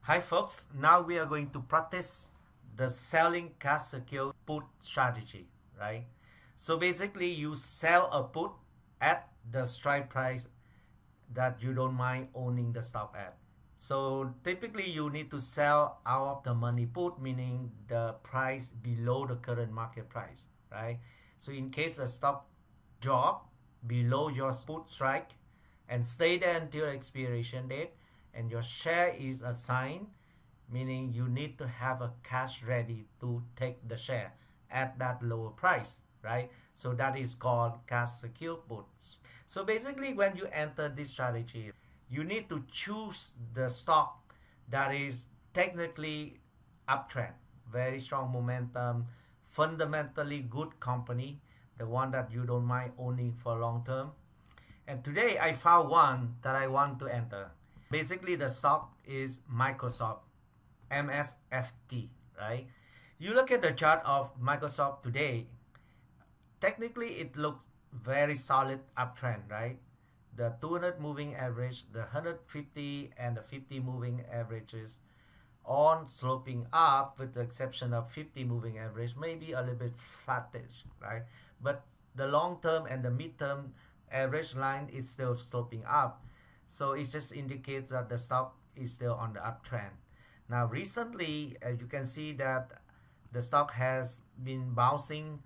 Hi folks, now we are going to practice the selling cash secure put strategy, right? So basically you sell a put at the strike price that you don't mind owning the stock at. So typically you need to sell out of the money put, meaning the price below the current market price, right? So in case a stock drop below your put strike and stay there until expiration date and your share is assigned, meaning you need to have a cash ready to take the share at that lower price, right? So that is called cash secure puts. So basically when you enter this strategy, you need to choose the stock that is technically uptrend, very strong momentum, fundamentally good company, the one that you don't mind owning for long term. And today I found one that I want to enter. Basically the stock is Microsoft, MSFT, right? You look at the chart of Microsoft today, technically it looks very solid uptrend, right? The 200 moving average, the 150 and the 50 moving averages on sloping up, with the exception of 50 moving average, maybe a little bit flattish, right? But the long term and the mid term average line is still sloping up. So it just indicates that the stock is still on the uptrend. Now recently, you can see that the stock has been bouncing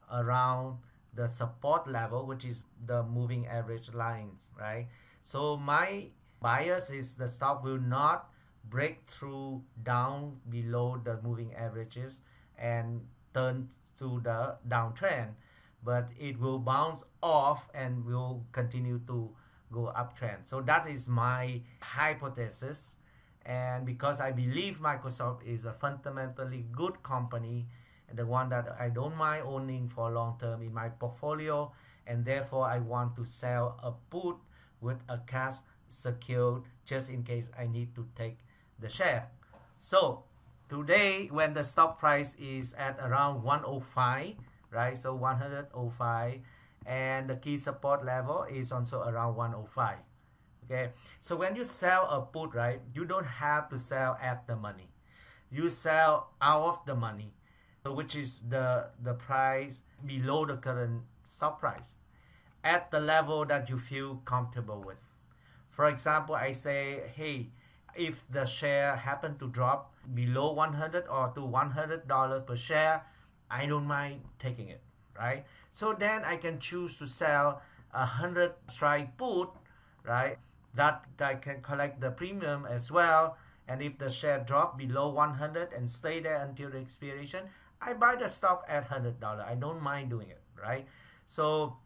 around the support level, which is the moving average lines, right? So my bias is the stock will not break through down below the moving averages and turn to the downtrend, but it will bounce off and will continue to go uptrend. So that is my hypothesis. And because I believe Microsoft is a fundamentally good company and the one that I don't mind owning for long term in my portfolio, and therefore I want to sell a put with a cash secured just in case I need to take the share. So today when the stock price is at around 105, right? So 105, and the key support level is also around 105. Okay, so when you sell a put, right, you don't have to sell at the money. You sell out of the money, so which is the price below the current stock price at the level that you feel comfortable with. For example, I say, hey, if the share happen to drop below 100 or to $100 per share, I don't mind taking it, right? So then I can choose to sell 100 strike put, right? That I can collect the premium as well. And if the share drop below 100 and stay there until the expiration, I buy the stock at $100. I don't mind doing it, right? So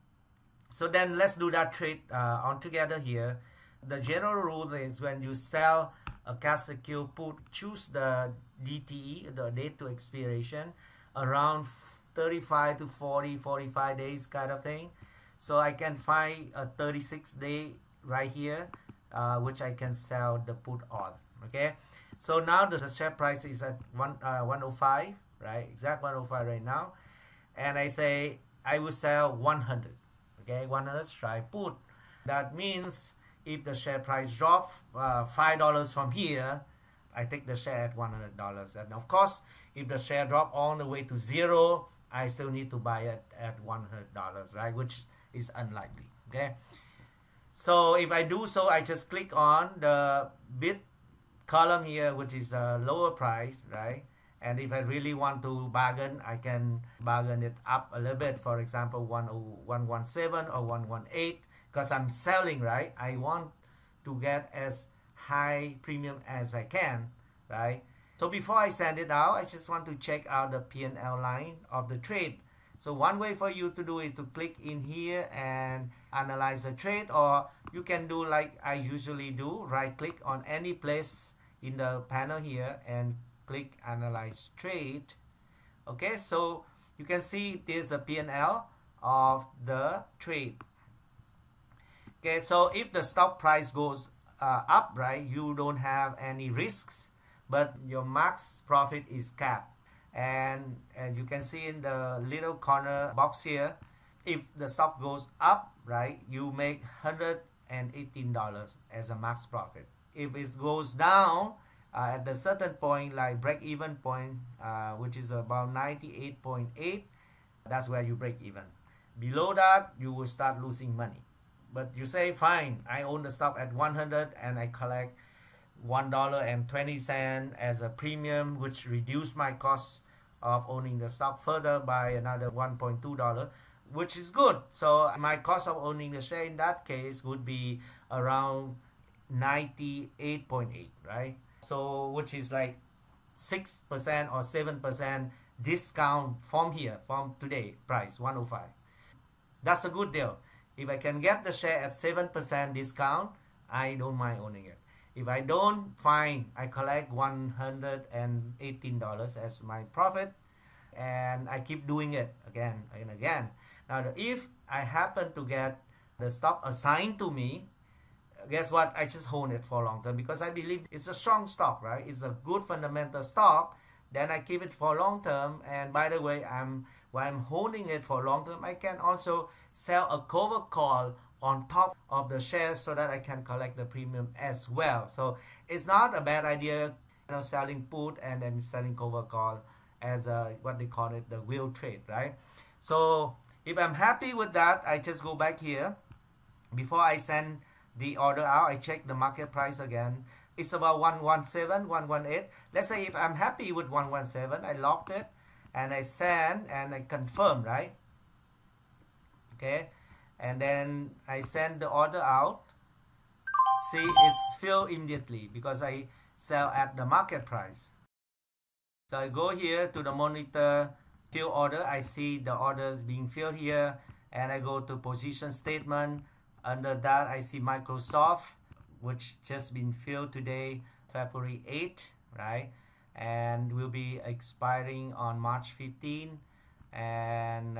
then let's do that trade on together here. The general rule is when you sell a cash secure put, choose the DTE, the date to expiration, around 35 to 40, 45 days kind of thing. So I can find a 36 day right here, which I can sell the put on. Okay, so now the share price is at 105, right? Exact 105 right now, and I say I will sell 100. Okay, 100 strike put. That means if the share price drops $5 from here, I take the share at $100. And of course, if the share drop all the way to zero, I still need to buy it at $100, right? Which is unlikely. Okay. So if I do so, I just click on the bid column here, which is a lower price, right? And if I really want to bargain, I can bargain it up a little bit. For example, 117 or 118, because I'm selling, right? I want to get as high premium as I can, right? So before I send it out, I just want to check out the P&L line of the trade. So one way for you to do is to click in here and analyze the trade, or you can do like I usually do, right click on any place in the panel here and click analyze trade. Okay, so you can see there's a P&L of the trade. Okay, so if the stock price goes up, right, you don't have any risks, but your max profit is capped. And you can see in the little corner box here, if the stock goes up, right, you make $118 as a max profit. If it goes down, at the certain point, like break even point, which is about 98.8, that's where you break even. Below that, you will start losing money. But you say, fine, I own the stock at 100 and I collect $1.20 as a premium, which reduce my cost of owning the stock further by another $1.2, which is good. So my cost of owning the share in that case would be around 98.8, right? So which is like 6% or 7% discount from here, from today price 105. That's a good deal. If I can get the share at 7% discount, I don't mind owning it. If I don't, fine, I collect $118 as my profit, and I keep doing it again and again. Now, if I happen to get the stock assigned to me, guess what? I just hold it for long term because I believe it's a strong stock, right? It's a good fundamental stock. Then I keep it for long term. And by the way, while I'm holding it for long term, I can also sell a cover call on top of the shares so that I can collect the premium as well. So it's not a bad idea, selling put and then selling cover call as what they call it, the wheel trade, right? So if I'm happy with that, I just go back here. Before I send the order out, I check the market price again. It's about 117, 118. Let's say if I'm happy with 117, I locked it and I send and I confirm, right? Okay, and then I send the order out. See, it's filled immediately because I sell at the market price. So I go here to the monitor, fill order. I see the orders being filled here, and I go to position statement. Under that, I see Microsoft, which just been filled today, February 8, right? And will be expiring on March 15. And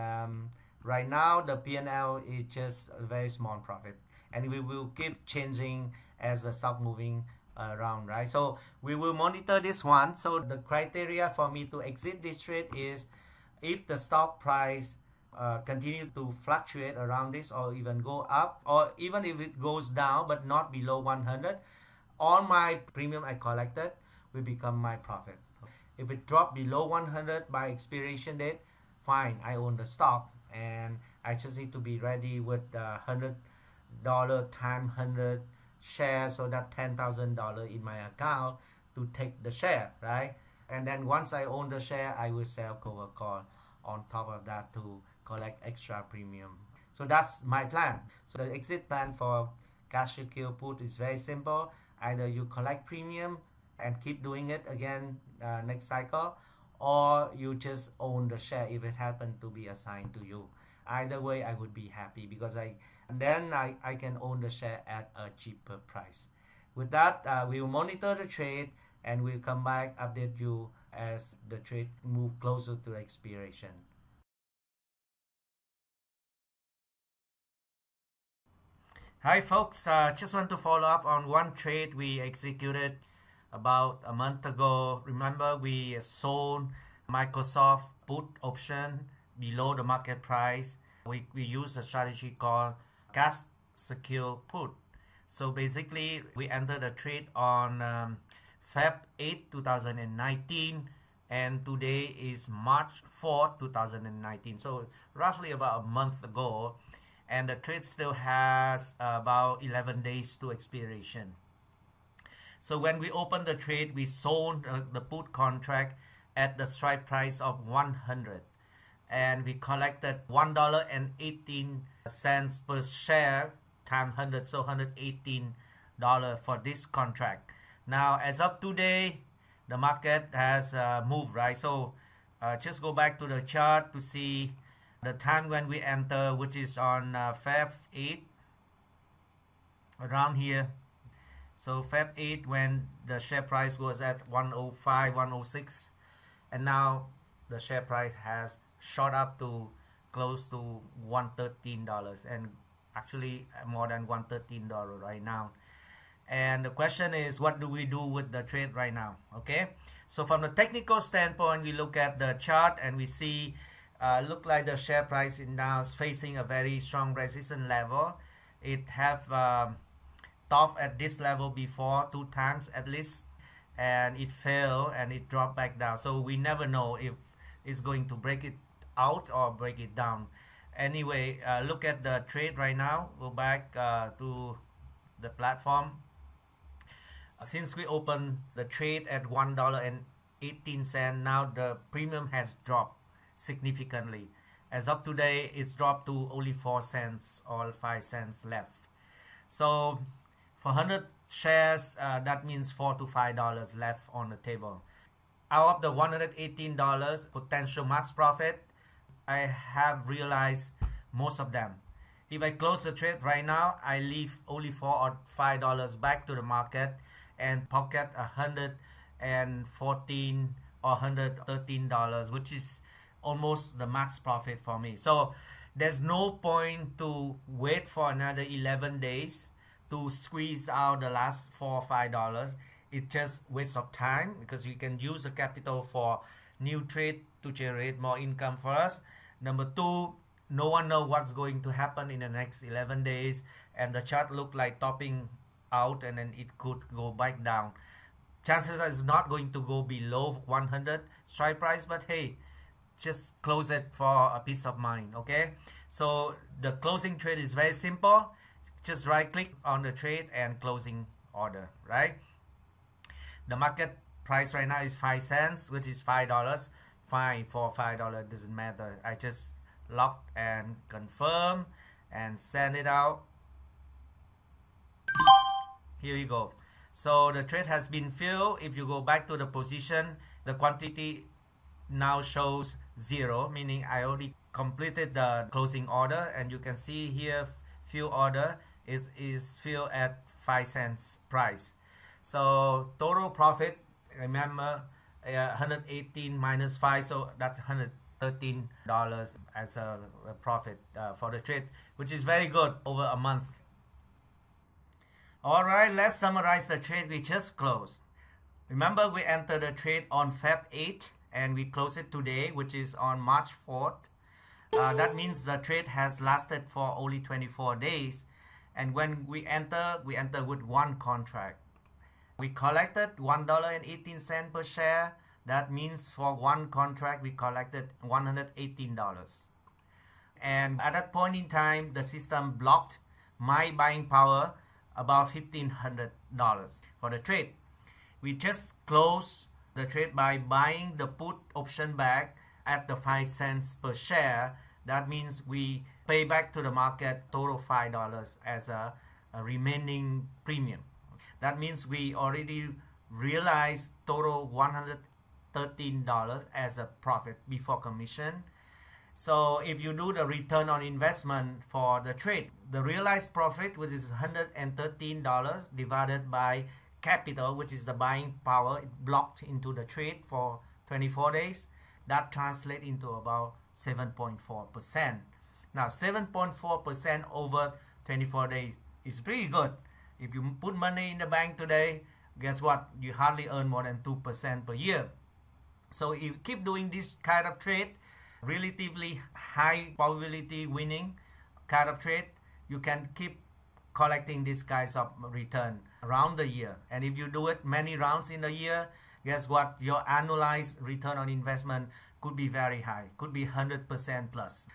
right now, the P&L is just a very small profit. And we will keep changing as the stock moving around, right? So we will monitor this one. So the criteria for me to exit this trade is if the stock price continue to fluctuate around this or even go up, or even if it goes down but not below 100, all my premium I collected will become my profit. If it drop below 100 by expiration date, fine, I own the stock and I just need to be ready with the $100 times 100 shares, so that $10,000 in my account to take the share, right? And then once I own the share, I will sell cover call on top of that to collect extra premium. So that's my plan. So the exit plan for cash secure put is very simple. Either you collect premium and keep doing it again next cycle, or you just own the share if it happened to be assigned to you. Either way, I would be happy because I can own the share at a cheaper price. With that, we will monitor the trade and we'll come back, update you as the trade move closer to expiration. Hi folks, just want to follow up on one trade we executed about a month ago. Remember, we sold Microsoft put option below the market price. We use a strategy called cash secure put. So basically, we entered a trade on Feb 8, 2019, and today is March 4, 2019. So roughly about a month ago, and the trade still has about 11 days to expiration. So when we opened the trade, we sold the put contract at the strike price of 100, and we collected $1.18 per share times 100, so $118 for this contract. Now, as of today, the market has moved, right? So just go back to the chart to see the time when we enter, which is on Feb 8, around here. So Feb 8, when the share price was at 105, 106, and now the share price has shot up to close to $113, and actually more than $113 right now. And the question is, what do we do with the trade right now? Okay, so from the technical standpoint, we look at the chart and we see look like the share price is now facing a very strong resistance level. It have topped at this level before 2 times at least, and it fell and it dropped back down. So we never know if it's going to break it out or break it down. Anyway, look at the trade right now. Go back to the platform. Since we opened the trade at $1.18, now the premium has dropped significantly. As of today, it's dropped to only 4 cents or 5 cents left. So for 100 shares, that means $4 to $5 left on the table. Out of the $118 potential max profit, I have realized most of them. If I close the trade right now, I leave only $4 or $5 back to the market and pocket $114 or $113, which is almost the max profit for me. So there's no point to wait for another 11 days to squeeze out the last $4 or $5. It's just waste of time, because you can use the capital for new trade to generate more income for us. Number two, no one knows what's going to happen in the next 11 days, and the chart look like topping out and then it could go back down. Chances are it's not going to go below 100 strike price, but hey, just close it for a peace of mind. Okay, so the closing trade is very simple. Just right click on the trade and closing order, right? The market price right now is 5 cents, which is $5. Fine, for $5 doesn't matter. I just lock and confirm and send it out. Here we go. So the trade has been filled. If you go back to the position, the quantity now shows 0, meaning I already completed the closing order, and you can see here fill order is filled at 5 cents price. So total profit, remember, 118 minus 5, so that's $113 as a profit for the trade, which is very good over a month. Alright, let's summarize the trade we just closed. Remember, we entered the trade on Feb 8 and we closed it today, which is on March 4th. That means the trade has lasted for only 24 days. And when we enter with one contract. We collected $1.18 per share. That means for one contract we collected $118. And at that point in time, the system blocked my buying power about $1,500 for the trade. We just closed the trade by buying the put option back at the 5 cents per share. That means we pay back to the market total $5 as a remaining premium. That means we already realized total $113 as a profit before commission. So if you do the return on investment for the trade, the realized profit, which is $113 divided by capital, which is the buying power, it blocked into the trade for 24 days, that translates into about 7.4%. Now 7.4% over 24 days is pretty good. If you put money in the bank today, guess what? You hardly earn more than 2% per year. So if you keep doing this kind of trade, relatively high probability winning kind of trade, you can keep collecting these kinds of return around the year. And if you do it many rounds in a year, guess what? Your annualized return on investment could be very high, could be 100% plus,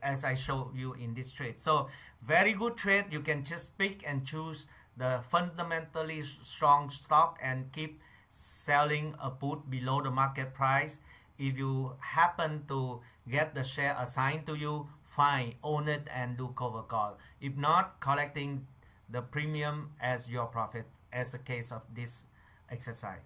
as I show you in this trade. So very good trade. You can just pick and choose the fundamentally strong stock and keep selling a put below the market price. If you happen to get the share assigned to you, fine, own it and do cover call. If not, collecting the premium as your profit, as the case of this exercise.